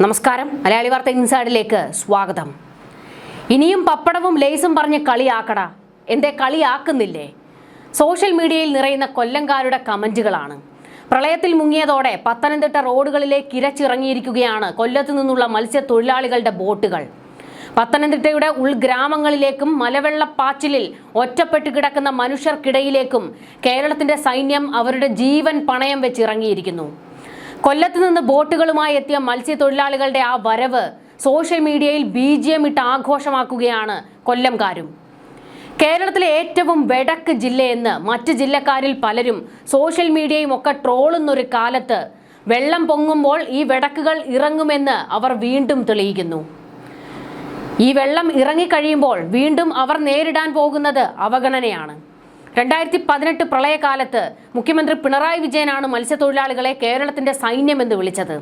നമസ്കാരം, മലയാളി വാർത്ത ഇൻസൈഡിലേക്ക് സ്വാഗതം. ഇനിയും പപ്പടവും ലേസും പറഞ്ഞ് കളിയാക്കടാ, എന്തേ കളിയാക്കുന്നില്ലേ? സോഷ്യൽ മീഡിയയിൽ നിറയുന്ന കൊല്ലംകാരുടെ കമന്റുകളാണ്. പ്രളയത്തിൽ മുങ്ങിയതോടെ പത്തനംതിട്ട റോഡുകളിലേക്ക് ഇരച്ചിറങ്ങിയിരിക്കുകയാണ് കൊല്ലത്തു നിന്നുള്ള മത്സ്യത്തൊഴിലാളികളുടെ ബോട്ടുകൾ. പത്തനംതിട്ടയുടെ ഉൾഗ്രാമങ്ങളിലേക്കും മലവെള്ളപ്പാച്ചിലിൽ ഒറ്റപ്പെട്ട് കിടക്കുന്ന മനുഷ്യർക്കിടയിലേക്കും കേരളത്തിന്റെ സൈന്യം അവരുടെ ജീവൻ പണയം വെച്ചിറങ്ങിയിരിക്കുന്നു. കൊല്ലത്ത് നിന്ന് ബോട്ടുകളുമായി എത്തിയ മത്സ്യത്തൊഴിലാളികളുടെ ആ വരവ് സോഷ്യൽ മീഡിയയിൽ BGM ഇട്ട് ആഘോഷമാക്കുകയാണ് കൊല്ലംകാരും. കേരളത്തിലെ ഏറ്റവും വെടക്ക് ജില്ലയെന്ന് മറ്റ് ജില്ലക്കാരിൽ പലരും സോഷ്യൽ മീഡിയയും ഒക്കെ ട്രോളുന്നൊരു കാലത്ത് വെള്ളം പൊങ്ങുമ്പോൾ ഈ വെടക്കുകൾ ഇറങ്ങുമെന്ന് അവർ വീണ്ടും തെളിയിക്കുന്നു. ഈ വെള്ളം ഇറങ്ങിക്കഴിയുമ്പോൾ വീണ്ടും അവർ നേരിടാൻ പോകുന്നത് അവഗണനയാണ്. 2018 പ്രളയകാലത്ത് മുഖ്യമന്ത്രി പിണറായി വിജയനാണ് മത്സ്യത്തൊഴിലാളികളെ കേരളത്തിന്റെ സൈന്യമെന്ന് വിളിച്ചത്.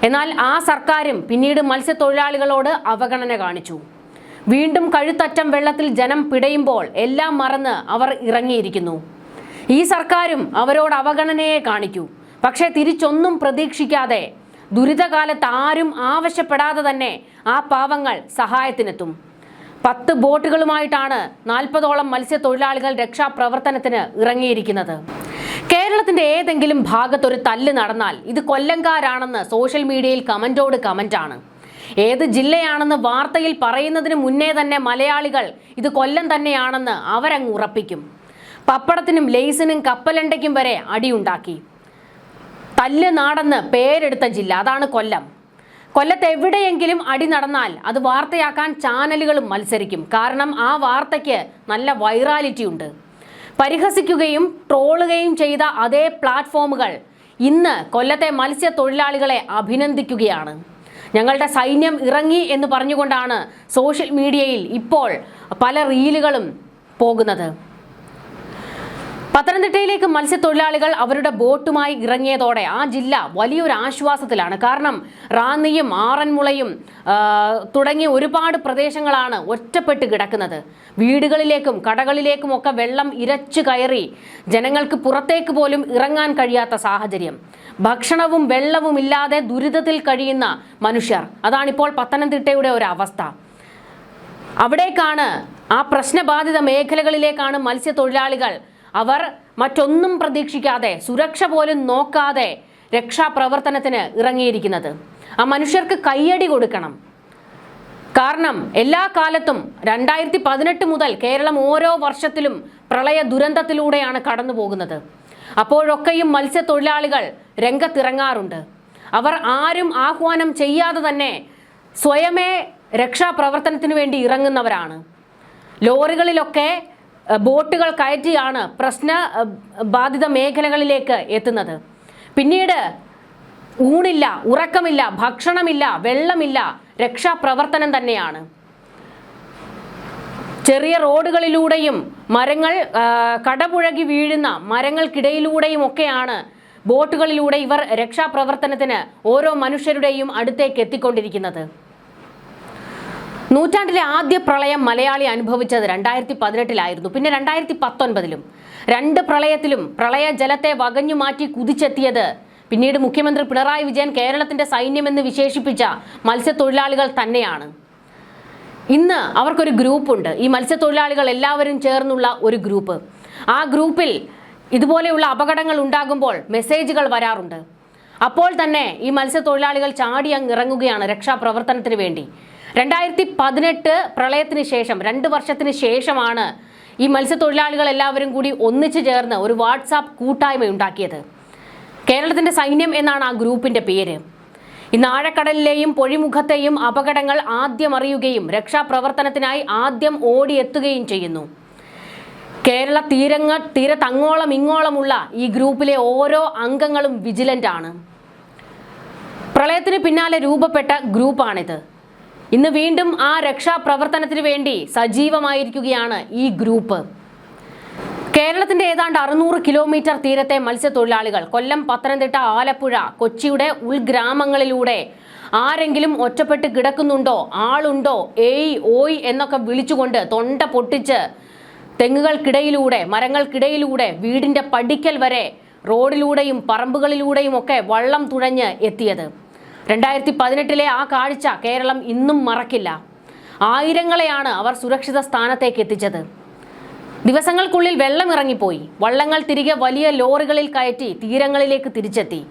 എന്നാൽ ആ സർക്കാരും പിന്നീട് മത്സ്യത്തൊഴിലാളികളോട് അവഗണന കാണിച്ചു. വീണ്ടും കഴുത്തറ്റം വെള്ളത്തിൽ ജനം പിടയുമ്പോൾ എല്ലാം മറന്ന് അവർ ഇറങ്ങിയിരിക്കുന്നു. ഈ സർക്കാരും അവരോട് അവഗണനയെ കാണിക്കൂ. പക്ഷേ തിരിച്ചൊന്നും പ്രതീക്ഷിക്കാതെ ദുരിതകാലത്ത് ആരും ആവശ്യപ്പെടാതെ തന്നെ ആ പാവങ്ങൾ സഹായത്തിനെത്തും. 10 ബോട്ടുകളുമായിട്ടാണ് 40ഓളം മത്സ്യത്തൊഴിലാളികൾ രക്ഷാപ്രവർത്തനത്തിന് ഇറങ്ങിയിരിക്കുന്നത്. കേരളത്തിന്റെ ഏതെങ്കിലും ഭാഗത്തൊരു തല്ല് നടന്നാൽ ഇത് കൊല്ലംകാരാണെന്ന് സോഷ്യൽ മീഡിയയിൽ കമന്റോട് കമന്റാണ്. ഏത് ജില്ലയാണെന്ന് വാർത്തയിൽ പറയുന്നതിന് മുന്നേ തന്നെ മലയാളികൾ ഇത് കൊല്ലം തന്നെയാണെന്ന് അവരങ്ങ് ഉറപ്പിക്കും. പപ്പടത്തിനും ലേസിനും കപ്പലണ്ടയ്ക്കും വരെ അടിയുണ്ടാക്കി. തല്ല് നാടെന്ന് പേരെടുത്ത ജില്ല അതാണ് കൊല്ലം. കൊല്ലത്ത് എവിടെയെങ്കിലും അടി നടന്നാൽ അത് വാർത്തയാക്കാൻ ചാനലുകളും മത്സരിക്കും. കാരണം ആ വാർത്തയ്ക്ക് നല്ല വൈറാലിറ്റി ഉണ്ട്. പരിഹസിക്കുകയും ട്രോളുകയും ചെയ്ത അതേ പ്ലാറ്റ്ഫോമുകൾ ഇന്ന് കൊല്ലത്തെ മത്സ്യത്തൊഴിലാളികളെ അഭിനന്ദിക്കുകയാണ്. ഞങ്ങളുടെ സൈന്യം ഇറങ്ങി എന്ന് പറഞ്ഞുകൊണ്ടാണ് സോഷ്യൽ മീഡിയയിൽ ഇപ്പോൾ പല റീലുകളും പോകുന്നത്. പത്തനംതിട്ടയിലേക്ക് മത്സ്യത്തൊഴിലാളികൾ അവരുടെ ബോട്ടുമായി ഇറങ്ങിയതോടെ ആ ജില്ല വലിയൊരു ആശ്വാസത്തിലാണ്. കാരണം റാന്നിയും ആറന്മുളയും തുടങ്ങിയ ഒരുപാട് പ്രദേശങ്ങളാണ് ഒറ്റപ്പെട്ട് കിടക്കുന്നത്. വീടുകളിലേക്കും കടകളിലേക്കും ഒക്കെ വെള്ളം ഇരച്ചു കയറി ജനങ്ങൾക്ക് പുറത്തേക്ക് പോലും ഇറങ്ങാൻ കഴിയാത്ത സാഹചര്യം. ഭക്ഷണവും വെള്ളവും ഇല്ലാതെ ദുരിതത്തിൽ കഴിയുന്ന മനുഷ്യർ, അതാണിപ്പോൾ പത്തനംതിട്ടയുടെ ഒരു അവസ്ഥ. അവിടേക്കാണ്, ആ പ്രശ്നബാധിത മേഖലകളിലേക്കാണ് മത്സ്യത്തൊഴിലാളികൾ അവർ മറ്റൊന്നും പ്രതീക്ഷിക്കാതെ സുരക്ഷ പോലും നോക്കാതെ രക്ഷാപ്രവർത്തനത്തിന് ഇറങ്ങിയിരിക്കുന്നത്. ആ മനുഷ്യർക്ക് കയ്യടി കൊടുക്കണം. കാരണം എല്ലാ കാലത്തും 2018 മുതൽ കേരളം ഓരോ വർഷത്തിലും പ്രളയ ദുരന്തത്തിലൂടെയാണ് കടന്നു പോകുന്നത്. അപ്പോഴൊക്കെയും മത്സ്യത്തൊഴിലാളികൾ രംഗത്തിറങ്ങാറുണ്ട്. അവർ ആരും ആഹ്വാനം ചെയ്യാതെ തന്നെ സ്വയമേ രക്ഷാപ്രവർത്തനത്തിന് വേണ്ടി ഇറങ്ങുന്നവരാണ്. ലോറികളിലൊക്കെ ബോട്ടുകൾ കയറ്റിയാണ് പ്രശ്ന ബാധിത മേഖലകളിലേക്ക് എത്തുന്നത്. പിന്നീട് ഊണില്ല, ഉറക്കമില്ല, ഭക്ഷണമില്ല, വെള്ളമില്ല, രക്ഷാപ്രവർത്തനം തന്നെയാണ്. ചെറിയ റോഡുകളിലൂടെയും മരങ്ങൾ കടപുഴകി വീഴുന്ന മരങ്ങൾക്കിടയിലൂടെയും ഒക്കെയാണ് ബോട്ടുകളിലൂടെ ഇവർ രക്ഷാപ്രവർത്തനത്തിന് ഓരോ മനുഷ്യരുടെയും അടുത്തേക്ക് എത്തിക്കൊണ്ടിരിക്കുന്നത്. നൂറ്റാണ്ടിലെ ആദ്യ പ്രളയം മലയാളി അനുഭവിച്ചത് 2018 പിന്നെ 2019. 2 പ്രളയത്തിലും പ്രളയ ജലത്തെ വകഞ്ഞു മാറ്റി കുതിച്ചെത്തിയത് പിന്നീട് മുഖ്യമന്ത്രി പിണറായി വിജയൻ കേരളത്തിന്റെ സൈന്യമെന്ന് വിശേഷിപ്പിച്ച മത്സ്യത്തൊഴിലാളികൾ തന്നെയാണ്. ഇന്ന് അവർക്കൊരു ഗ്രൂപ്പുണ്ട്. ഈ മത്സ്യത്തൊഴിലാളികൾ എല്ലാവരും ചേർന്നുള്ള ഒരു ഗ്രൂപ്പ്. ആ ഗ്രൂപ്പിൽ ഇതുപോലെയുള്ള അപകടങ്ങൾ ഉണ്ടാകുമ്പോൾ മെസ്സേജുകൾ വരാറുണ്ട്. അപ്പോൾ തന്നെ ഈ മത്സ്യത്തൊഴിലാളികൾ ചാടി അങ്ങ് ഇറങ്ങുകയാണ് രക്ഷാപ്രവർത്തനത്തിന് വേണ്ടി. 2018 പ്രളയത്തിന് ശേഷം 2 വർഷത്തിന് ശേഷമാണ് ഈ മത്സ്യത്തൊഴിലാളികൾ എല്ലാവരും കൂടി ഒന്നിച്ചു ചേർന്ന് ഒരു വാട്സാപ്പ് കൂട്ടായ്മ ഉണ്ടാക്കിയത്. കേരളത്തിന്റെ സൈന്യം എന്നാണ് ആ ഗ്രൂപ്പിന്റെ പേര്. ഇന്ന് ആഴക്കടലിലെയും പൊഴിമുഖത്തെയും അപകടങ്ങൾ ആദ്യം അറിയുകയും രക്ഷാപ്രവർത്തനത്തിനായി ആദ്യം ഓടിയെത്തുകയും ചെയ്യുന്നു. കേരള തീരത്തങ്ങോളം ഇങ്ങോളമുള്ള ഈ ഗ്രൂപ്പിലെ ഓരോ അംഗങ്ങളും വിജിലന്റ് ആണ്. പ്രളയത്തിന് പിന്നാലെ രൂപപ്പെട്ട ഗ്രൂപ്പാണിത്. ഇന്ന് വീണ്ടും ആ രക്ഷാപ്രവർത്തനത്തിന് വേണ്ടി സജീവമായിരിക്കുകയാണ് ഈ ഗ്രൂപ്പ്. കേരളത്തിന്റെ ഏതാണ്ട് 600 കിലോമീറ്റർ തീരത്തെ മത്സ്യത്തൊഴിലാളികൾ കൊല്ലം, പത്തനംതിട്ട, ആലപ്പുഴ, കൊച്ചിയുടെ ഉൾഗ്രാമങ്ങളിലൂടെ ആരെങ്കിലും ഒറ്റപ്പെട്ട് കിടക്കുന്നുണ്ടോ, ആളുണ്ടോ, ഏയ് ഓയ് എന്നൊക്കെ വിളിച്ചുകൊണ്ട് തൊണ്ട പൊട്ടിച്ച് തെങ്ങുകൾക്കിടയിലൂടെ, മരങ്ങൾക്കിടയിലൂടെ, വീടിന്റെ പടിക്കൽ വരെ റോഡിലൂടെയും പറമ്പുകളിലൂടെയും ഒക്കെ വള്ളം തുഴഞ്ഞ് എത്തിയത്. 2018 ആ കാഴ്ച കേരളം ഇന്നും മറക്കില്ല. ആയിരങ്ങളെയാണ് അവർ സുരക്ഷിത സ്ഥാനത്തേക്ക് എത്തിച്ചത്. ദിവസങ്ങൾക്കുള്ളിൽ വെള്ളം ഇറങ്ങിപ്പോയി. വള്ളങ്ങൾ തിരികെ വലിയ ലോറികളിൽ കയറ്റി തീരങ്ങളിലേക്ക് തിരിച്ചെത്തി.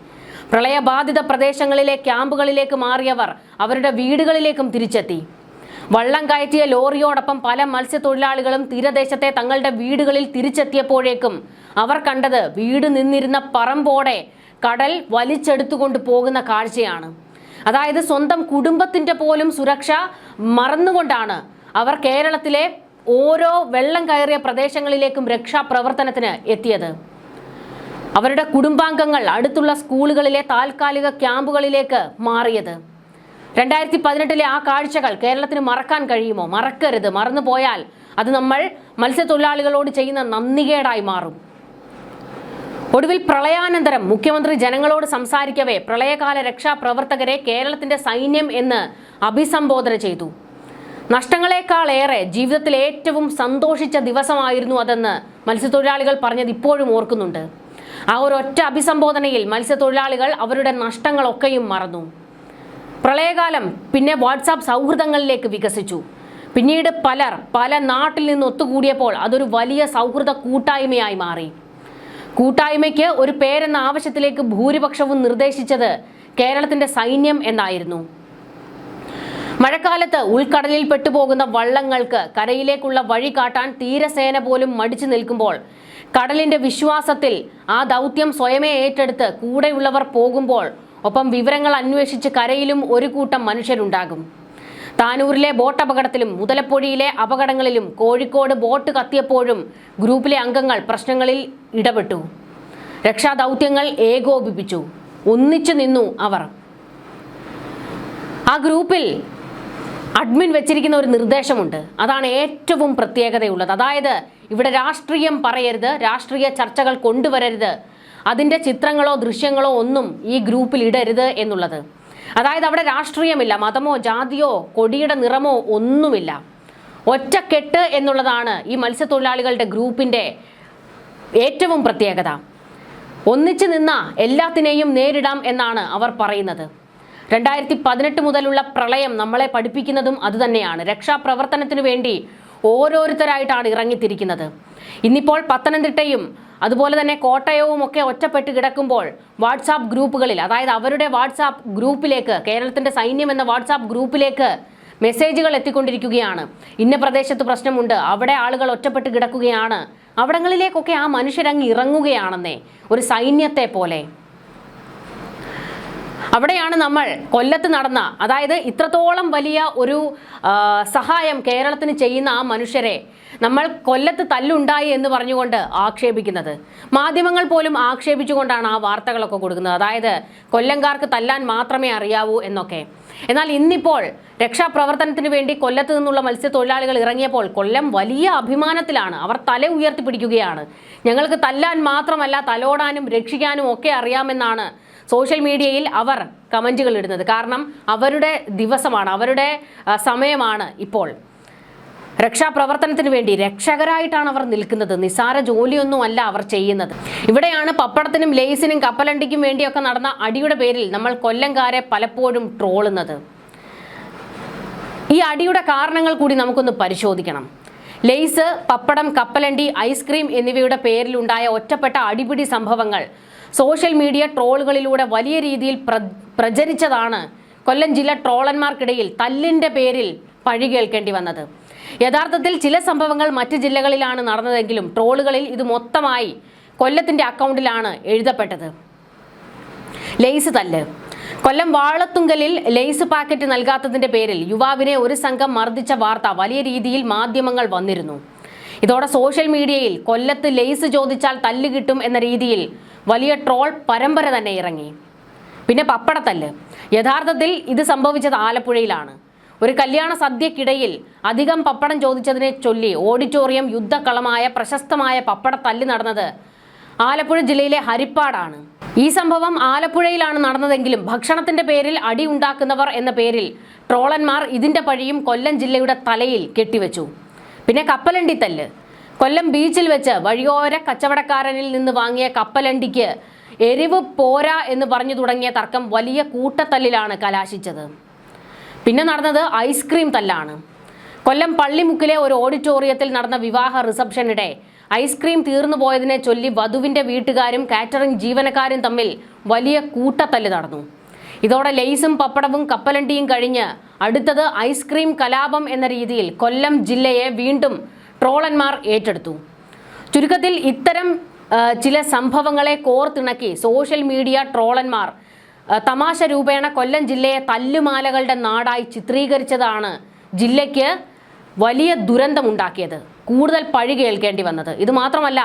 പ്രളയബാധിത പ്രദേശങ്ങളിലെ ക്യാമ്പുകളിലേക്ക് മാറിയവർ അവരുടെ വീടുകളിലേക്കും തിരിച്ചെത്തി. വള്ളം കയറ്റിയ ലോറിയോടൊപ്പം പല മത്സ്യത്തൊഴിലാളികളും തീരദേശത്തെ തങ്ങളുടെ വീടുകളിൽ തിരിച്ചെത്തിയപ്പോഴേക്കും അവർ കണ്ടത് വീട് നിന്നിരുന്ന പറമ്പോടെ കടൽ വലിച്ചെടുത്തുകൊണ്ട് പോകുന്ന കാഴ്ചയാണ്. അതായത് സ്വന്തം കുടുംബത്തിന്റെ പോലും സുരക്ഷ മറന്നുകൊണ്ടാണ് അവർ കേരളത്തിലെ ഓരോ വെള്ളം കയറിയ പ്രദേശങ്ങളിലേക്കും രക്ഷാപ്രവർത്തനത്തിന് എത്തിയത്. അവരുടെ കുടുംബാംഗങ്ങൾ അടുത്തുള്ള സ്കൂളുകളിലെ താൽക്കാലിക ക്യാമ്പുകളിലേക്ക് മാറിയത്. 2018 ആ കാഴ്ചകൾ കേരളത്തിന് മറക്കാൻ കഴിയുമോ? മറക്കരുത്. മറന്നുപോയാൽ അത് നമ്മൾ മത്സ്യത്തൊഴിലാളികളോട് ചെയ്യുന്ന നന്ദികേടായി മാറും. ഒടുവിൽ പ്രളയാനന്തരം മുഖ്യമന്ത്രി ജനങ്ങളോട് സംസാരിക്കവേ പ്രളയകാല രക്ഷാപ്രവർത്തകരെ കേരളത്തിന്റെ സൈന്യം എന്ന് അഭിസംബോധന ചെയ്തു. നഷ്ടങ്ങളെക്കാളേറെ ജീവിതത്തിൽ ഏറ്റവും സന്തോഷിച്ച ദിവസമായിരുന്നു അതെന്ന് മത്സ്യത്തൊഴിലാളികൾ പറഞ്ഞത് ഇപ്പോഴും ഓർക്കുന്നുണ്ട്. ആ ഒരൊറ്റ അഭിസംബോധനയിൽ മത്സ്യത്തൊഴിലാളികൾ അവരുടെ നഷ്ടങ്ങളൊക്കെയും മറന്നു. പ്രളയകാലം പിന്നെ വാട്സാപ്പ് സൗഹൃദങ്ങളിലേക്ക് വികസിച്ചു. പിന്നീട് പലർ പല നാട്ടിൽ നിന്ന് ഒത്തുകൂടിയപ്പോൾ അതൊരു വലിയ സൗഹൃദ കൂട്ടായ്മയായി മാറി. കൂട്ടായ്മയ്ക്ക് ഒരു പേരെന്ന ആവശ്യത്തിലേക്ക് ഭൂരിപക്ഷവും നിർദ്ദേശിച്ചത് കേരളത്തിന്റെ സൈന്യം എന്നായിരുന്നു. മഴക്കാലത്ത് ഉൾക്കടലിൽ പെട്ടുപോകുന്ന വള്ളങ്ങൾക്ക് കരയിലേക്കുള്ള വഴി കാട്ടാൻ തീരസേന പോലും മടിച്ചു നിൽക്കുമ്പോൾ, കടലിന്റെ വിശ്വാസത്തിൽ ആ ദൗത്യം സ്വയമേ ഏറ്റെടുത്ത് കൂടെയുള്ളവർ പോകുമ്പോൾ, ഒപ്പം വിവരങ്ങൾ അന്വേഷിച്ച് കരയിലും ഒരു കൂട്ടം മനുഷ്യരുണ്ടാകും. താനൂരിലെ ബോട്ട് അപകടത്തിലും മുതലപ്പൊഴിയിലെ അപകടങ്ങളിലും കോഴിക്കോട് ബോട്ട് കത്തിയപ്പോഴും ഗ്രൂപ്പിലെ അംഗങ്ങൾ പ്രശ്നങ്ങളിൽ ഇടപെട്ടു. രക്ഷാദൗത്യങ്ങൾ ഏകോപിപ്പിച്ചു. ഒന്നിച്ചു നിന്നു അവർ. ആ ഗ്രൂപ്പിൽ അഡ്മിൻ വെച്ചിരിക്കുന്ന ഒരു നിർദ്ദേശമുണ്ട്. അതാണ് ഏറ്റവും പ്രത്യേകതയുള്ളത്. അതായത് ഇവിടെ രാഷ്ട്രീയം പറയരുത്, രാഷ്ട്രീയ ചർച്ചകൾ കൊണ്ടുവരരുത്, അതിൻ്റെ ചിത്രങ്ങളോ ദൃശ്യങ്ങളോ ഒന്നും ഈ ഗ്രൂപ്പിൽ ഇടരുത് എന്നുള്ളത്. അതായത് അവിടെ രാഷ്ട്രീയമില്ല, മതമോ ജാതിയോ കൊടിയുടെ നിറമോ ഒന്നുമില്ല. ഒറ്റക്കെട്ട് എന്നുള്ളതാണ് ഈ മത്സ്യത്തൊഴിലാളികളുടെ ഗ്രൂപ്പിൻ്റെ ഏറ്റവും പ്രത്യേകത. ഒന്നിച്ചു നിന്ന എല്ലാത്തിനെയും നേരിടാം എന്നാണ് അവർ പറയുന്നത്. 2018 മുതലുള്ള പ്രളയം നമ്മളെ പഠിപ്പിക്കുന്നതും അതുതന്നെയാണ്. രക്ഷാപ്രവർത്തനത്തിനു വേണ്ടി ഓരോരുത്തരായിട്ടാണ് ഇറങ്ങിത്തിരിക്കുന്നത്. ഇന്നിപ്പോൾ പത്തനംതിട്ടയും അതുപോലെ തന്നെ കോട്ടയവും ഒക്കെ ഒറ്റപ്പെട്ട് കിടക്കുമ്പോൾ വാട്സാപ്പ് ഗ്രൂപ്പുകളിൽ, അതായത് അവരുടെ വാട്സാപ്പ് ഗ്രൂപ്പിലേക്ക്, കേരളത്തിന്റെ സൈന്യം എന്ന വാട്സാപ്പ് ഗ്രൂപ്പിലേക്ക് മെസ്സേജുകൾ എത്തിക്കൊണ്ടിരിക്കുകയാണ്. ഇന്ന പ്രദേശത്ത് പ്രശ്നമുണ്ട്, അവിടെ ആളുകൾ ഒറ്റപ്പെട്ട് കിടക്കുകയാണ്. അവിടങ്ങളിലേക്കൊക്കെ ആ മനുഷ്യരങ്ങ് ഇറങ്ങുകയാണെന്നേ, ഒരു സൈന്യത്തെ പോലെ. അവിടെയാണ് നമ്മൾ കൊല്ലത്ത് നടന്ന, അതായത് ഇത്രത്തോളം വലിയ ഒരു സഹായം കേരളത്തിന് ചെയ്യുന്ന ആ മനുഷ്യരെ നമ്മൾ കൊല്ലത്ത് തല്ലുണ്ടായി എന്ന് പറഞ്ഞുകൊണ്ട് ആക്ഷേപിക്കുന്നത്. മാധ്യമങ്ങൾ പോലും ആക്ഷേപിച്ചുകൊണ്ടാണ് ആ വാർത്തകളൊക്കെ കൊടുക്കുന്നത്. അതായത് കൊല്ലംകാർക്ക് തല്ലാൻ മാത്രമേ അറിയാവൂ എന്നൊക്കെ. എന്നാൽ ഇന്നിപ്പോൾ രക്ഷാപ്രവർത്തനത്തിന് വേണ്ടി കൊല്ലത്ത് നിന്നുള്ള മത്സ്യത്തൊഴിലാളികൾ ഇറങ്ങിയപ്പോൾ കൊല്ലം വലിയ അഭിമാനത്തിലാണ്. അവർ തല ഉയർത്തിപ്പിടിക്കുകയാണ്. ഞങ്ങൾക്ക് തല്ലാൻ മാത്രമല്ല, തലോടാനും രക്ഷിക്കാനും ഒക്കെ അറിയാമെന്നാണ് സോഷ്യൽ മീഡിയയിൽ അവർ കമൻറ്റുകൾ ഇടുന്നത്. കാരണം അവരുടെ ദിവസമാണ്, അവരുടെ സമയമാണ് ഇപ്പോൾ. രക്ഷാപ്രവർത്തനത്തിന് വേണ്ടി രക്ഷകരായിട്ടാണ് അവർ നിൽക്കുന്നത്. നിസ്സാര ജോലിയൊന്നും അല്ല അവർ ചെയ്യുന്നത്. ഇവിടെയാണ് പപ്പടത്തിനും ലേസിനും കപ്പലണ്ടിക്കും വേണ്ടിയൊക്കെ നടന്ന അടിയുടെ പേരിൽ നമ്മൾ കൊല്ലംകാരെ പലപ്പോഴും ട്രോളുന്നത്. ഈ അടിയുടെ കാരണങ്ങൾ കൂടി നമുക്കൊന്ന് പരിശോധിക്കണം. ലേസ്, പപ്പടം, കപ്പലണ്ടി, ഐസ്ക്രീം എന്നിവയുടെ പേരിലുണ്ടായ ഒറ്റപ്പെട്ട അടിപിടി സംഭവങ്ങൾ സോഷ്യൽ മീഡിയ ട്രോളുകളിലൂടെ വലിയ രീതിയിൽ പ്രചരിച്ചതാണ് കൊല്ലം ജില്ല ട്രോളന്മാർക്കിടയിൽ തല്ലിൻ്റെ പേരിൽ പഴി കേൾക്കേണ്ടി വന്നത്. യഥാർത്ഥത്തിൽ ചില സംഭവങ്ങൾ മറ്റ് ജില്ലകളിലാണ് നടന്നതെങ്കിലും ട്രോളുകളിൽ ഇത് മൊത്തമായി കൊല്ലത്തിൻ്റെ അക്കൗണ്ടിലാണ് എഴുതപ്പെട്ടത്. ലെയ്സ് തല്ല്. കൊല്ലം വാളത്തുങ്കലിൽ ലെയ്സ് പാക്കറ്റ് നൽകാത്തതിൻ്റെ പേരിൽ യുവാവിനെ ഒരു സംഘം മർദ്ദിച്ച വാർത്ത വലിയ രീതിയിൽ മാധ്യമങ്ങൾ വന്നിരുന്നു. ഇതോടെ സോഷ്യൽ മീഡിയയിൽ കൊല്ലത്ത് ലെയ്സ് ചോദിച്ചാൽ തല്ല് കിട്ടും എന്ന രീതിയിൽ വലിയ ട്രോൾ പരമ്പര തന്നെ ഇറങ്ങി. പിന്നെ പപ്പടത്തല്ല്. യഥാർത്ഥത്തിൽ ഇത് സംഭവിച്ചത് ആലപ്പുഴയിലാണ്. ഒരു കല്യാണ സദ്യക്കിടയിൽ അധികം പപ്പടം ചോദിച്ചതിനെ ചൊല്ലി ഓഡിറ്റോറിയം യുദ്ധക്കളമായ പ്രശസ്തമായ പപ്പടത്തല്ല് നടന്നത് ആലപ്പുഴ ജില്ലയിലെ ഹരിപ്പാടാണ്. ഈ സംഭവം ആലപ്പുഴയിലാണ് നടന്നതെങ്കിലും ഭക്ഷണത്തിന്റെ പേരിൽ അടി ഉണ്ടാക്കുന്നവർ എന്ന പേരിൽ ട്രോളന്മാർ ഇതിന്റെ പഴിയും കൊല്ലം ജില്ലയുടെ തലയിൽ കെട്ടിവെച്ചു. പിന്നെ കപ്പലണ്ടിത്തല്ല്. കൊല്ലം ബീച്ചിൽ വെച്ച് വഴിയോര കച്ചവടക്കാരനിൽ നിന്ന് വാങ്ങിയ കപ്പലണ്ടിക്ക് എരിവ് പോരാ എന്ന് പറഞ്ഞു തുടങ്ങിയ തർക്കം വലിയ കൂട്ടത്തല്ലിലാണ് കലാശിച്ചത്. പിന്നെ നടന്നത് ഐസ്ക്രീം തല്ലാണ്. കൊല്ലം പള്ളിമുക്കിലെ ഒരു ഓഡിറ്റോറിയത്തിൽ നടന്ന വിവാഹ റിസപ്ഷനിടെ ഐസ്ക്രീം തീർന്നു പോയതിനെ ചൊല്ലി വധുവിന്റെ വീട്ടുകാരും കാറ്ററിംഗ് ജീവനക്കാരും തമ്മിൽ വലിയ കൂട്ടത്തല്ല് നടന്നു. ഇതോടെ ലെയ്സും പപ്പടവും കപ്പലണ്ടിയും കഴിഞ്ഞ് അടുത്തത് ഐസ്ക്രീം കലാപം എന്ന രീതിയിൽ കൊല്ലം ജില്ലയെ വീണ്ടും ട്രോളന്മാർ ഏറ്റെടുത്തു. ചുരുക്കത്തിൽ ഇത്തരം ചില സംഭവങ്ങളെ കോർത്തിണക്കി സോഷ്യൽ മീഡിയ ട്രോളന്മാർ തമാശ രൂപേണ കൊല്ലം ജില്ലയെ തല്ലുമാലകളുടെ നാടായി ചിത്രീകരിച്ചതാണ് ജില്ലയ്ക്ക് വലിയ ദുരന്തമുണ്ടാക്കിയത്, കൂടുതൽ പഴി കേൾക്കേണ്ടി വന്നത്. ഇത് മാത്രമല്ല,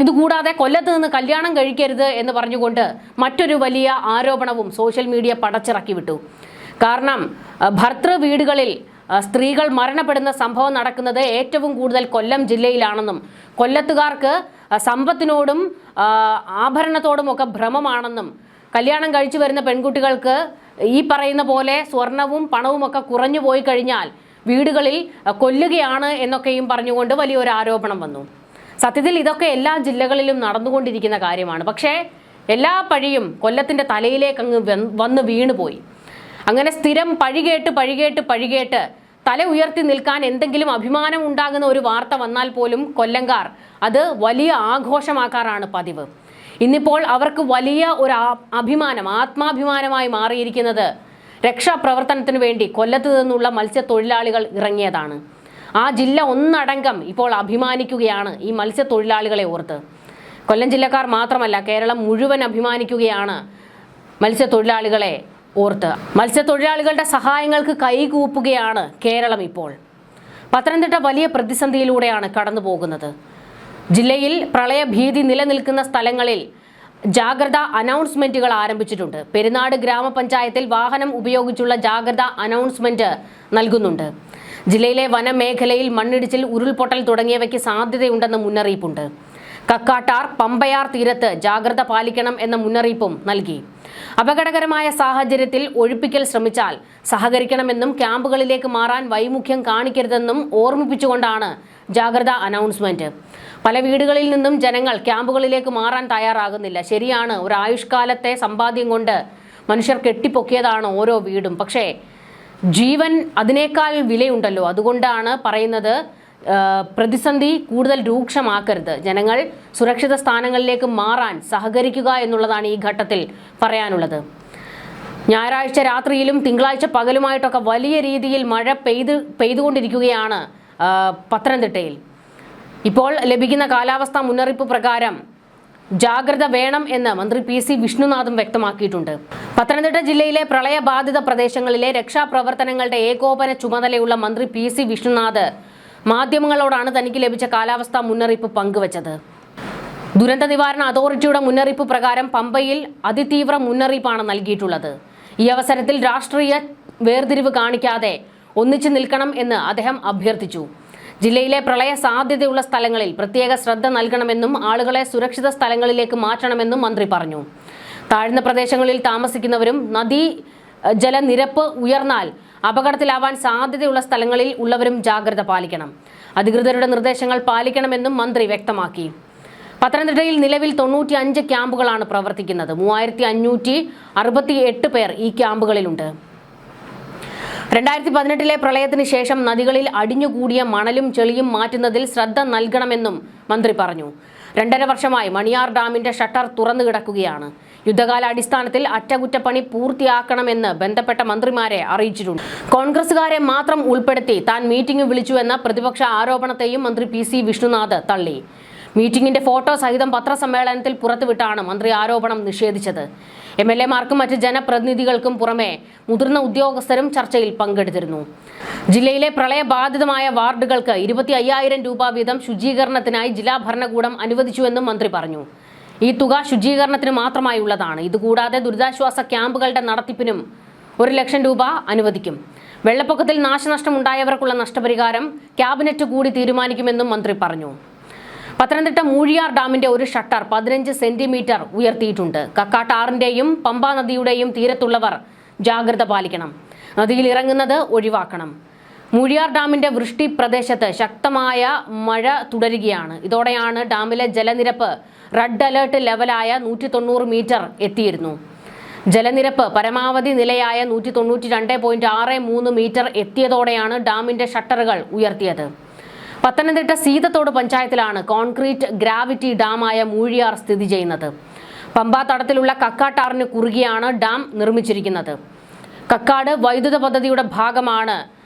ഇതുകൂടാതെ കൊല്ലത്ത് നിന്ന് കല്യാണം കഴിക്കരുത് എന്ന് പറഞ്ഞുകൊണ്ട് മറ്റൊരു വലിയ ആരോപണവും സോഷ്യൽ മീഡിയ പടച്ചിറക്കി വിട്ടു. കാരണം ഭർതൃ വീടുകളിൽ സ്ത്രീകൾ മരണപ്പെടുന്ന സംഭവം നടക്കുന്നത് ഏറ്റവും കൂടുതൽ കൊല്ലം ജില്ലയിലാണെന്നും കൊല്ലത്തുകാർക്ക് സമ്പത്തിനോടും ആഭരണത്തോടും ഒക്കെ ഭ്രമമാണെന്നും കല്യാണം കഴിച്ചു വരുന്ന പെൺകുട്ടികൾക്ക് ഈ പറയുന്ന പോലെ സ്വർണവും പണവും ഒക്കെ കുറഞ്ഞു പോയി കഴിഞ്ഞാൽ വീടുകളിൽ കൊല്ലുകയാണ് എന്നൊക്കെയും പറഞ്ഞുകൊണ്ട് വലിയൊരു ആരോപണം വന്നു. സത്യത്തിൽ ഇതൊക്കെ എല്ലാ ജില്ലകളിലും നടന്നുകൊണ്ടിരിക്കുന്ന കാര്യമാണ്. പക്ഷേ എല്ലാ കൊല്ലത്തിൻ്റെ തലയിലേക്ക് അങ്ങ് വന്ന് വീണുപോയി. അങ്ങനെ സ്ഥിരം പഴികേട്ട് തല ഉയർത്തി നിൽക്കാൻ എന്തെങ്കിലും അഭിമാനം ഉണ്ടാകുന്ന ഒരു വാർത്ത വന്നാൽ പോലും കൊല്ലംകാർ അത് വലിയ ആഘോഷമാക്കാറാണ് പതിവ്. ഇന്നിപ്പോൾ അവർക്ക് വലിയ ഒരു അഭിമാനം, ആത്മാഭിമാനമായി മാറിയിരിക്കുന്നത് രക്ഷാപ്രവർത്തനത്തിന് വേണ്ടി കൊല്ലത്ത് നിന്നുള്ള മത്സ്യത്തൊഴിലാളികൾ ഇറങ്ങിയതാണ്. ആ ജില്ല ഒന്നടങ്കം ഇപ്പോൾ അഭിമാനിക്കുകയാണ് ഈ മത്സ്യത്തൊഴിലാളികളെ ഓർത്ത്. കൊല്ലം ജില്ലക്കാർ മാത്രമല്ല, കേരളം മുഴുവൻ അഭിമാനിക്കുകയാണ് മത്സ്യത്തൊഴിലാളികളെ ഓർത്ത്. മത്സ്യത്തൊഴിലാളികളുടെ സഹായങ്ങൾക്ക് കൈകൂപ്പുകയാണ് കേരളം ഇപ്പോൾ. പത്തനംതിട്ട വലിയ പ്രതിസന്ധിയിലൂടെയാണ് കടന്നു പോകുന്നത്. ജില്ലയിൽ പ്രളയഭീതി നിലനിൽക്കുന്ന സ്ഥലങ്ങളിൽ ജാഗ്രതാ അനൗൺസ്മെന്റുകൾ ആരംഭിച്ചിട്ടുണ്ട്. പെരുന്നാട് ഗ്രാമപഞ്ചായത്തിൽ വാഹനം ഉപയോഗിച്ചുള്ള ജാഗ്രതാ അനൗൺസ്മെന്റ് നൽകുന്നുണ്ട്. ജില്ലയിലെ വനമേഖലയിൽ മണ്ണിടിച്ചിൽ, ഉരുൾപൊട്ടൽ തുടങ്ങിയവയ്ക്ക് സാധ്യതയുണ്ടെന്ന് മുന്നറിയിപ്പുണ്ട്. കക്കാട്ടാർ, പമ്പയാർ തീരത്ത് ജാഗ്രത പാലിക്കണം എന്ന മുന്നറിയിപ്പും നൽകി. അപകടകരമായ സാഹചര്യത്തിൽ ഒഴിപ്പിക്കൽ ശ്രമിച്ചാൽ സഹകരിക്കണമെന്നും ക്യാമ്പുകളിലേക്ക് മാറാൻ വൈമുഖ്യം കാണിക്കരുതെന്നും ഓർമ്മിപ്പിച്ചുകൊണ്ടാണ് ജാഗ്രതാ അനൗൺസ്മെന്റ്. പല വീടുകളിൽ നിന്നും ജനങ്ങൾ ക്യാമ്പുകളിലേക്ക് മാറാൻ തയ്യാറാകുന്നില്ല. ശരിയാണ്, ഒരു ആയുഷ്കാലത്തെ സമ്പാദ്യം കൊണ്ട് മനുഷ്യർ കെട്ടിപ്പൊക്കിയതാണ് ഓരോ വീടും. പക്ഷേ ജീവൻ അതിനേക്കാൾ വിലയുണ്ടല്ലോ. അതുകൊണ്ടാണ് പറയുന്നത്, പ്രതിസന്ധി കൂടുതൽ രൂക്ഷമാക്കരുത്, ജനങ്ങൾ സുരക്ഷിത സ്ഥാനങ്ങളിലേക്ക് മാറാൻ സഹകരിക്കുക എന്നുള്ളതാണ് ഈ ഘട്ടത്തിൽ പറയാനുള്ളത്. ഞായറാഴ്ച രാത്രിയിലും തിങ്കളാഴ്ച പകലുമായിട്ടൊക്കെ വലിയ രീതിയിൽ മഴ പെയ്തുകൊണ്ടിരിക്കുകയാണ് പത്തനംതിട്ടയിൽ. ഇപ്പോൾ ലഭിക്കുന്ന കാലാവസ്ഥാ മുന്നറിയിപ്പ് പ്രകാരം ജാഗ്രത വേണം എന്ന് മന്ത്രി PC വിഷ്ണുനാഥും വ്യക്തമാക്കിയിട്ടുണ്ട്. പത്തനംതിട്ട ജില്ലയിലെ പ്രളയബാധിത പ്രദേശങ്ങളിലെ രക്ഷാപ്രവർത്തനങ്ങളുടെ ഏകോപന ചുമതലയുള്ള മന്ത്രി PC വിഷ്ണുനാഥ് മാധ്യമങ്ങളോടാണ് തനിക്ക് ലഭിച്ച കാലാവസ്ഥാ മുന്നറിയിപ്പ് പങ്കുവച്ചത്. ദുരന്ത നിവാരണ അതോറിറ്റിയുടെ മുന്നറിയിപ്പ് പ്രകാരം പമ്പയിൽ അതിതീവ്ര മുന്നറിയിപ്പാണ് നൽകിയിട്ടുള്ളത്. ഈ അവസരത്തിൽ രാഷ്ട്രീയ വേർതിരിവ് കാണിക്കാതെ ഒന്നിച്ചു നിൽക്കണം എന്ന് അദ്ദേഹം അഭ്യർത്ഥിച്ചു. ജില്ലയിലെ പ്രളയ സാധ്യതയുള്ള സ്ഥലങ്ങളിൽ പ്രത്യേക ശ്രദ്ധ നൽകണമെന്നും ആളുകളെ സുരക്ഷിത സ്ഥലങ്ങളിലേക്ക് മാറ്റണമെന്നും മന്ത്രി പറഞ്ഞു. താഴ്ന്ന പ്രദേശങ്ങളിൽ താമസിക്കുന്നവരും നദീ ജലനിരപ്പ് ഉയർന്നാൽ അപകടത്തിലാവാൻ സാധ്യതയുള്ള സ്ഥലങ്ങളിൽ ഉള്ളവരും ജാഗ്രത പാലിക്കണം. അധികൃതരുടെ നിർദ്ദേശങ്ങൾ പാലിക്കണമെന്നും മന്ത്രി വ്യക്തമാക്കി. പത്തനംതിട്ടയിൽ നിലവിൽ 95 ക്യാമ്പുകളാണ് പ്രവർത്തിക്കുന്നത്. 3568 പേർ ഈ ക്യാമ്പുകളിലുണ്ട്. 2018 പ്രളയത്തിന് ശേഷം നദികളിൽ അടിഞ്ഞുകൂടിയ മണലും ചെളിയും മാറ്റുന്നതിൽ ശ്രദ്ധ നൽകണമെന്നും മന്ത്രി പറഞ്ഞു. 2.5 വർഷമായി മണിയാർ ഡാമിന്റെ ഷട്ടർ തുറന്നു കിടക്കുകയാണ്. യുദ്ധകാല അടിസ്ഥാനത്തിൽ അറ്റകുറ്റപ്പണി പൂർത്തിയാക്കണമെന്ന് ബന്ധപ്പെട്ട മന്ത്രിമാരെ അറിയിച്ചിട്ടുണ്ട്. കോൺഗ്രസുകാരെ മാത്രം ഉൾപ്പെടുത്തി താൻ മീറ്റിംഗ് വിളിച്ചുവെന്ന പ്രതിപക്ഷ ആരോപണത്തെയും മന്ത്രി PC വിഷ്ണുനാഥ് തള്ളി. മീറ്റിംഗിന്റെ ഫോട്ടോ സഹിതം പത്രസമ്മേളനത്തിൽ പുറത്തുവിട്ടാണ് മന്ത്രി ആരോപണം നിഷേധിച്ചത്. MLA-മാർക്കും മറ്റ് ജനപ്രതിനിധികൾക്കും പുറമെ മുതിർന്ന ഉദ്യോഗസ്ഥരും ചർച്ചയിൽ പങ്കെടുത്തിരുന്നു. ജില്ലയിലെ പ്രളയബാധിതമായ വാർഡുകൾക്ക് 25,000 രൂപ വീതം ശുചീകരണത്തിനായി ജില്ലാ ഭരണകൂടം അനുവദിച്ചുവെന്നും മന്ത്രി പറഞ്ഞു. ഈ തുക ശുചീകരണത്തിന് മാത്രമായുള്ളതാണ്. ഇതുകൂടാതെ ദുരിതാശ്വാസ ക്യാമ്പുകളുടെ നടത്തിപ്പിനും 1 ലക്ഷം രൂപ അനുവദിക്കും. വെള്ളപ്പൊക്കത്തിൽ നാശനഷ്ടം ഉണ്ടായവർക്കുള്ള നഷ്ടപരിഹാരം ക്യാബിനറ്റ് കൂടി തീരുമാനിക്കുമെന്നും മന്ത്രി പറഞ്ഞു. പത്തനംതിട്ട മൂഴിയാർ ഡാമിന്റെ ഒരു ഷട്ടർ 15 സെന്റിമീറ്റർ ഉയർത്തിയിട്ടുണ്ട്. കക്കാട്ടാറിന്റെയും പമ്പ നദിയുടെയും തീരത്തുള്ളവർ ജാഗ്രത പാലിക്കണം. നദിയിൽ ഇറങ്ങുന്നത് ഒഴിവാക്കണം. മൂഴിയാർ ഡാമിന്റെ വൃഷ്ടി പ്രദേശത്ത് ശക്തമായ മഴ തുടരുകയാണ്. ഇതോടെയാണ് ഡാമിലെ ജലനിരപ്പ് റെഡ് അലേർട്ട് ലെവലായ 190 മീറ്റർ എത്തിയിരുന്നു. ജലനിരപ്പ് പരമാവധി നിലയായ 192.63 മീറ്റർ എത്തിയതോടെയാണ് ഡാമിന്റെ ഷട്ടറുകൾ ഉയർത്തിയത്. പത്തനംതിട്ട സീതത്തോട് പഞ്ചായത്തിലാണ് കോൺക്രീറ്റ് ഗ്രാവിറ്റി ഡാമായ മൂഴിയാർ സ്ഥിതി ചെയ്യുന്നത്. പമ്പാ തടത്തിലുള്ള കക്കാട്ടാറിന് കുറുകെയാണ് ഡാം നിർമ്മിച്ചിരിക്കുന്നത്. കക്കാട് വൈദ്യുത പദ്ധതിയുടെ ഭാഗമാണ്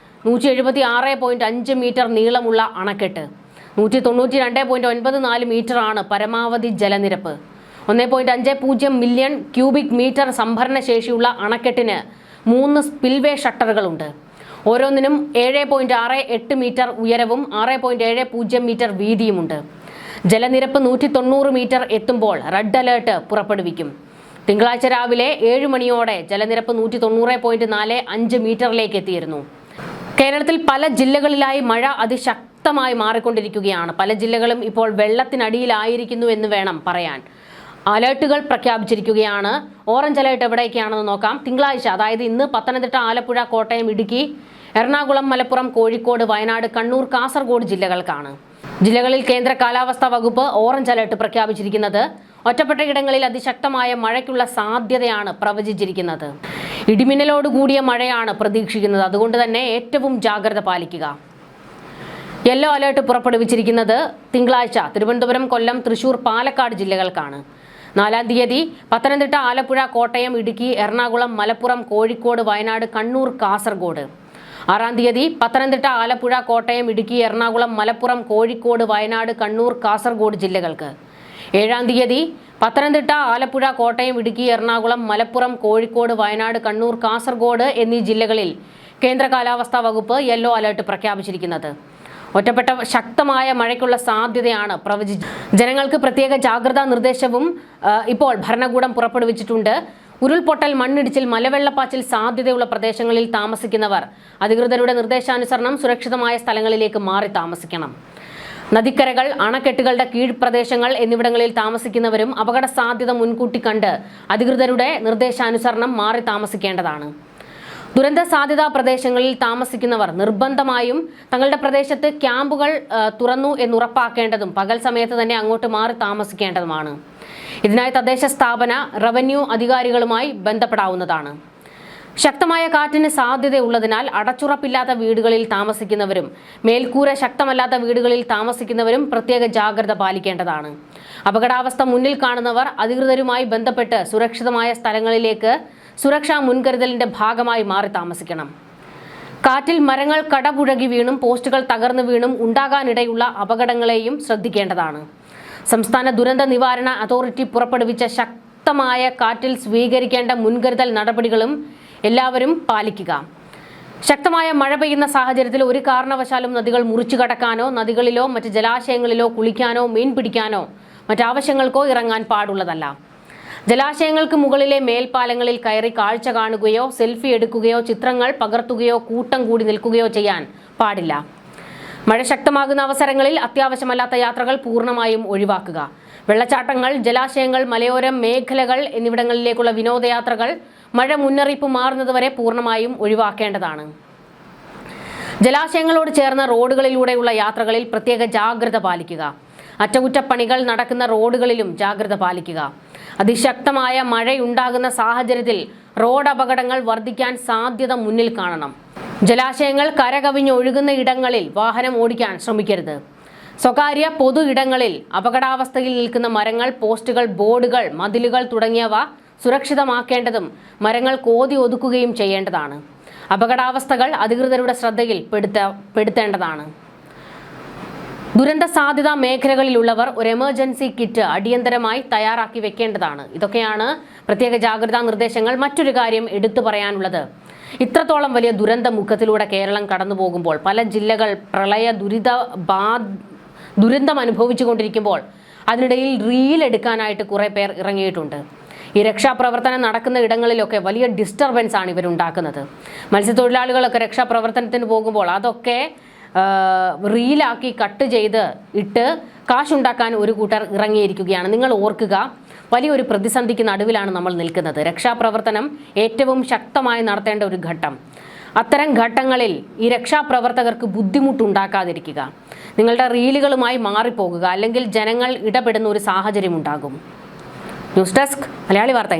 176.5 മീറ്റർ നീളമുള്ള അണക്കെട്ട്. 192.94 മീറ്ററാണ് പരമാവധി ജലനിരപ്പ്. 1.50 മില്യൺ ക്യൂബിക് മീറ്റർ സംഭരണ ശേഷിയുള്ള അണക്കെട്ടിന് 3 സ്പിൽവേ ഷട്ടറുകളുണ്ട്. ഓരോന്നിനും 7.68 മീറ്റർ ഉയരവും 6.70 മീറ്റർ വീതിയുമുണ്ട്. ജലനിരപ്പ് 190 മീറ്റർ എത്തുമ്പോൾ റെഡ് അലേർട്ട് പുറപ്പെടുവിക്കും. തിങ്കളാഴ്ച രാവിലെ 7 മണിയോടെ ജലനിരപ്പ് 190.45 മീറ്ററിലേക്ക് എത്തിയിരുന്നു. കേരളത്തിൽ പല ജില്ലകളിലായി മഴ അതിശക്തമായി മാറിക്കൊണ്ടിരിക്കുകയാണ്. പല ജില്ലകളും ഇപ്പോൾ വെള്ളത്തിനടിയിലായിരിക്കുന്നു എന്ന് വേണം പറയാൻ. അലേർട്ടുകൾ പ്രഖ്യാപിച്ചിരിക്കുകയാണ്. ഓറഞ്ച് അലേർട്ട് എവിടേക്കാണെന്ന് നോക്കാം. തിങ്കളാഴ്ച, അതായത് ഇന്ന് പത്തനംതിട്ട, ആലപ്പുഴ, കോട്ടയം, ഇടുക്കി, എറണാകുളം, മലപ്പുറം, കോഴിക്കോട്, വയനാട്, കണ്ണൂർ, കാസർഗോഡ് ജില്ലകൾക്കാണ്. ജില്ലകളിൽ കേന്ദ്ര കാലാവസ്ഥാ വകുപ്പ് ഓറഞ്ച് അലേർട്ട് പ്രഖ്യാപിച്ചിരിക്കുന്നത്. ഒറ്റപ്പെട്ട ഇടങ്ങളിൽ അതിശക്തമായ മഴയ്ക്കുള്ള സാധ്യതയാണ് പ്രവചിച്ചിരിക്കുന്നത്. ഇടിമിന്നലോട് കൂടിയ മഴയാണ് പ്രതീക്ഷിക്കുന്നത്. അതുകൊണ്ട് തന്നെ ഏറ്റവും ജാഗ്രത പാലിക്കുക. യെല്ലോ അലേർട്ട് പുറപ്പെടുവിച്ചിരിക്കുന്നത് തിങ്കളാഴ്ച തിരുവനന്തപുരം, കൊല്ലം, തൃശൂർ, പാലക്കാട് ജില്ലകൾക്കാണ്. 4-ാം തീയതി പത്തനംതിട്ട, ആലപ്പുഴ, കോട്ടയം, ഇടുക്കി, എറണാകുളം, മലപ്പുറം, കോഴിക്കോട്, വയനാട്, കണ്ണൂർ, കാസർഗോഡ്. 6-ാം തീയതി പത്തനംതിട്ട, ആലപ്പുഴ, കോട്ടയം, ഇടുക്കി, എറണാകുളം, മലപ്പുറം, കോഴിക്കോട്, വയനാട്, കണ്ണൂർ, കാസർഗോഡ് ജില്ലകൾക്ക്. 7-ാം തീയതി പത്തനംതിട്ട, ആലപ്പുഴ, കോട്ടയം, ഇടുക്കി, എറണാകുളം, മലപ്പുറം, കോഴിക്കോട്, വയനാട്, കണ്ണൂർ, കാസർഗോഡ് എന്നീ ജില്ലകളിൽ കേന്ദ്ര കാലാവസ്ഥാ വകുപ്പ് യെല്ലോ അലേർട്ട് പ്രഖ്യാപിച്ചിരിക്കുന്നത്. ഒറ്റപ്പെട്ട ശക്തമായ മഴയ്ക്കുള്ള സാധ്യതയാണ് പ്രവചിച്ചത്. ജനങ്ങൾക്ക് പ്രത്യേക ജാഗ്രതാ നിർദ്ദേശവും ഇപ്പോൾ ഭരണകൂടം പുറപ്പെടുവിച്ചിട്ടുണ്ട്. ഉരുൾപൊട്ടൽ, മണ്ണിടിച്ചിൽ, മലവെള്ളപ്പാച്ചിൽ സാധ്യതയുള്ള പ്രദേശങ്ങളിൽ താമസിക്കുന്നവർ അധികൃതരുടെ നിർദ്ദേശാനുസരണം സുരക്ഷിതമായ സ്ഥലങ്ങളിലേക്ക് മാറി താമസിക്കണം. നദിക്കരകൾ, അണക്കെട്ടുകളുടെ കീഴ്പ്രദേശങ്ങൾ എന്നിവിടങ്ങളിൽ താമസിക്കുന്നവരും അപകട സാധ്യത മുൻകൂട്ടി കണ്ട് അധികൃതരുടെ നിർദ്ദേശാനുസരണം മാറി താമസിക്കേണ്ടതാണ്. ദുരന്ത സാധ്യതാ പ്രദേശങ്ങളിൽ താമസിക്കുന്നവർ നിർബന്ധമായും തങ്ങളുടെ പ്രദേശത്ത് ക്യാമ്പുകൾ തുറന്നു എന്നുറപ്പാക്കേണ്ടതും പകൽ സമയത്ത് തന്നെ അങ്ങോട്ട് മാറി താമസിക്കേണ്ടതുമാണ്. ഇതിനായി തദ്ദേശ സ്ഥാപന, റവന്യൂ അധികാരികളുമായി ബന്ധപ്പെടാവുന്നതാണ്. ശക്തമായ കാറ്റിന് സാധ്യതയുള്ളതിനാൽ അടച്ചുറപ്പില്ലാത്ത വീടുകളിൽ താമസിക്കുന്നവരും മേൽക്കൂര ശക്തമല്ലാത്ത വീടുകളിൽ താമസിക്കുന്നവരും പ്രത്യേക ജാഗ്രത പാലിക്കേണ്ടതാണ്. അപകടാവസ്ഥ മുന്നിൽ കാണുന്നവർ അധികൃതരുമായി ബന്ധപ്പെട്ട് സുരക്ഷിതമായ സ്ഥലങ്ങളിലേക്ക് സുരക്ഷാ മുൻകരുതലിന്റെ ഭാഗമായി മാറി താമസിക്കണം. കാറ്റിൽ മരങ്ങൾ കടപുഴകി വീണും പോസ്റ്റുകൾ തകർന്നു വീണും ഉണ്ടാകാനിടയുള്ള അപകടങ്ങളെയും ശ്രദ്ധിക്കേണ്ടതാണ്. സംസ്ഥാന ദുരന്ത നിവാരണ അതോറിറ്റി പുറപ്പെടുവിച്ച ശക്തമായ കാറ്റിൽ സ്വീകരിക്കേണ്ട മുൻകരുതൽ നടപടികളും എല്ലാവരും പാലിക്കുക. ശക്തമായ മഴ പെയ്യുന്ന സാഹചര്യത്തിൽ ഒരു കാരണവശാലും നദികൾ മുറിച്ചു കടക്കാനോ നദികളിലോ മറ്റ് ജലാശയങ്ങളിലോ കുളിക്കാനോ മീൻ പിടിക്കാനോ മറ്റാവശ്യങ്ങൾക്കോ ഇറങ്ങാൻ പാടുള്ളതല്ല. ജലാശയങ്ങൾക്ക് മുകളിലെ മേൽപ്പാലങ്ങളിൽ കയറി കാഴ്ച കാണുകയോ സെൽഫി എടുക്കുകയോ ചിത്രങ്ങൾ പകർത്തുകയോ കൂട്ടം കൂടി നിൽക്കുകയോ ചെയ്യാൻ പാടില്ല. മഴ ശക്തമാകുന്ന അവസരങ്ങളിൽ അത്യാവശ്യമല്ലാത്ത യാത്രകൾ പൂർണ്ണമായും ഒഴിവാക്കുക. വെള്ളച്ചാട്ടങ്ങൾ, ജലാശയങ്ങൾ, മലയോര മേഖലകൾ എന്നിവിടങ്ങളിലേക്കുള്ള വിനോദയാത്രകൾ മഴ മുന്നറിയിപ്പ് മാറുന്നതുവരെ പൂർണ്ണമായും ഒഴിവാക്കേണ്ടതാണ്. ജലാശയങ്ങളോട് ചേർന്ന റോഡുകളിലൂടെയുള്ള യാത്രകളിൽ പ്രത്യേക ജാഗ്രത പാലിക്കുക. അറ്റകുറ്റപ്പണികൾ നടക്കുന്ന റോഡുകളിലും ജാഗ്രത പാലിക്കുക. അതിശക്തമായ മഴയുണ്ടാകുന്ന സാഹചര്യത്തിൽ റോഡ് അപകടങ്ങൾ വർദ്ധിക്കാൻ സാധ്യത മുന്നിൽ കാണണം. ജലാശയങ്ങൾ കരകവിഞ്ഞൊഴുകുന്ന ഇടങ്ങളിൽ വാഹനം ഓടിക്കാൻ ശ്രമിക്കരുത്. സ്വകാര്യ പൊതു ഇടങ്ങളിൽ അപകടാവസ്ഥയിൽ നിൽക്കുന്ന മരങ്ങൾ, പോസ്റ്റുകൾ, ബോർഡുകൾ, മതിലുകൾ തുടങ്ങിയവ സുരക്ഷിതമാക്കേണ്ടതും മരങ്ങൾ കോതി ഒതുക്കുകയും ചെയ്യേണ്ടതാണ്. അപകടാവസ്ഥകൾ അധികൃതരുടെ ശ്രദ്ധയിൽ പെടുത്തേണ്ടതാണ്. ദുരന്ത സാധ്യതാ മേഖലകളിലുള്ളവർ ഒരു എമർജൻസി കിറ്റ് അടിയന്തരമായി തയ്യാറാക്കി വെക്കേണ്ടതാണ്. ഇതൊക്കെയാണ് പ്രത്യേക ജാഗ്രതാ നിർദ്ദേശങ്ങൾ. മറ്റൊരു കാര്യം എടുത്തു പറയാനുള്ളത്, ഇത്രത്തോളം വലിയ ദുരന്ത മുഖത്തിലൂടെ കേരളം കടന്നു പോകുമ്പോൾ പല ജില്ലകൾ പ്രളയ ദുരന്തം അനുഭവിച്ചുകൊണ്ടിരിക്കുമ്പോൾ അതിനിടയിൽ റീൽ എടുക്കാനായിട്ട് കുറേ പേർ ഇറങ്ങിയിട്ടുണ്ട്. ഈ രക്ഷാപ്രവർത്തനം നടക്കുന്ന ഇടങ്ങളിലൊക്കെ വലിയ ഡിസ്റ്റർബൻസ് ആണ് ഇവരുണ്ടാക്കുന്നത്. മത്സ്യത്തൊഴിലാളികളൊക്കെ രക്ഷാപ്രവർത്തനത്തിന് പോകുമ്പോൾ അതൊക്കെ റീലാക്കി കട്ട് ചെയ്ത് ഇട്ട് കാശുണ്ടാക്കാൻ ഒരു കൂട്ടർ ഇറങ്ങിയിരിക്കുകയാണ്. നിങ്ങൾ ഓർക്കുക, വലിയൊരു പ്രതിസന്ധിക്ക് നടുവിലാണ് നമ്മൾ നിൽക്കുന്നത്. രക്ഷാപ്രവർത്തനം ഏറ്റവും ശക്തമായി നടത്തേണ്ട ഒരു ഘട്ടം. അത്തരം ഘട്ടങ്ങളിൽ ഈ രക്ഷാപ്രവർത്തകർക്ക് ബുദ്ധിമുട്ടുണ്ടാക്കാതിരിക്കുക. നിങ്ങളുടെ റീലുകളുമായി മാറിപ്പോകുക, അല്ലെങ്കിൽ ജനങ്ങൾ ഇടപെടുന്ന ഒരു സാഹചര്യം ഉണ്ടാകും. ന്യൂസ് ഡെസ്ക് മലയാളി വാർത്ത.